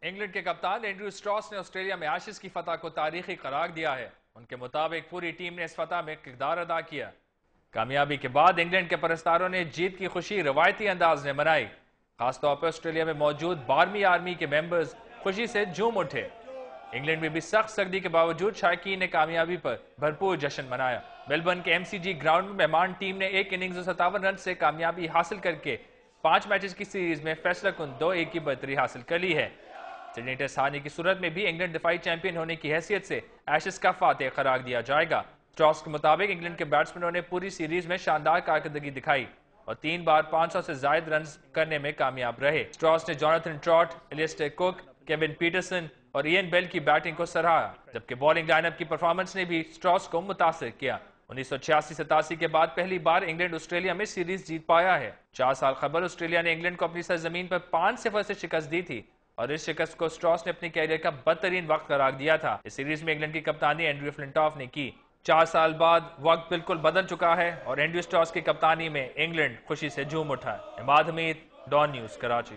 England के कप्तान Andrew Strauss ने ऑस्ट्रेलिया में एशेज की फतह को तारीखी करार दिया है। उनके मुताबिक पूरी टीम ने इस फतह में किरदार अदा किया। कामयाबी के बाद इंग्लैंड के परस्तारों ने जीत की खुशी रवायती अंदाज में मनाई। खासतौर पर ऑस्ट्रेलिया में मौजूद 12वीं आर्मी के मेंबर्स खुशी से झूम उठे। इंग्लैंड में भी सख्त सर्दी के बावजूद शायकीन ने कामयाबी पर भरपूर जश्न मनाया। मेलबर्न के MCG ग्राउंड में मेहमान टीम ने एक इनिंग्स और 57 रन से कामयाबी हासिल करके 5 मैचेस की सीरीज में फैसला कुन 2-1 की बढ़तरी हासिल कर ली है। सिडनी टेस्ट हारने की सूरत में भी इंग्लैंड दिफाई चैंपियन होने की हैसियत से एशेज का फातेह करार दिया जाएगा। स्ट्रॉस के मुताबिक इंग्लैंड के बैट्समैनों ने पूरी सीरीज में शानदार कारकर्दगी दिखाई और 3 बार 500 से ज्यादा रन करने में कामयाब रहे। स्ट्रॉस ने Jonathan Trott, Alastair Cook, Kevin Pietersen और इयन बेल की बैटिंग को सराहा, जबकि बॉलिंग लाइनअप की परफॉर्मेंस ने भी स्ट्रॉस को मुतासिर किया। 1986-87 के बाद पहली बार इंग्लैंड ऑस्ट्रेलिया में सीरीज जीत पाया है। 4 साल कबल ऑस्ट्रेलिया ने इंग्लैंड को अपनी सरजमीन पर 5-0 से शिकस्त दी थी और इस शिकस्त को स्ट्रॉस ने अपनी कैरियर का बदतरीन वक्त करार दिया था। इस सीरीज में इंग्लैंड की कप्तानी एंड्रयू फ्लिंटॉफ ने की। 4 साल बाद वक्त बिल्कुल बदल चुका है और एंड्रयू स्ट्रॉस की कप्तानी में इंग्लैंड खुशी से झूम उठा है। Imad Hamid, Dawn News, Karachi.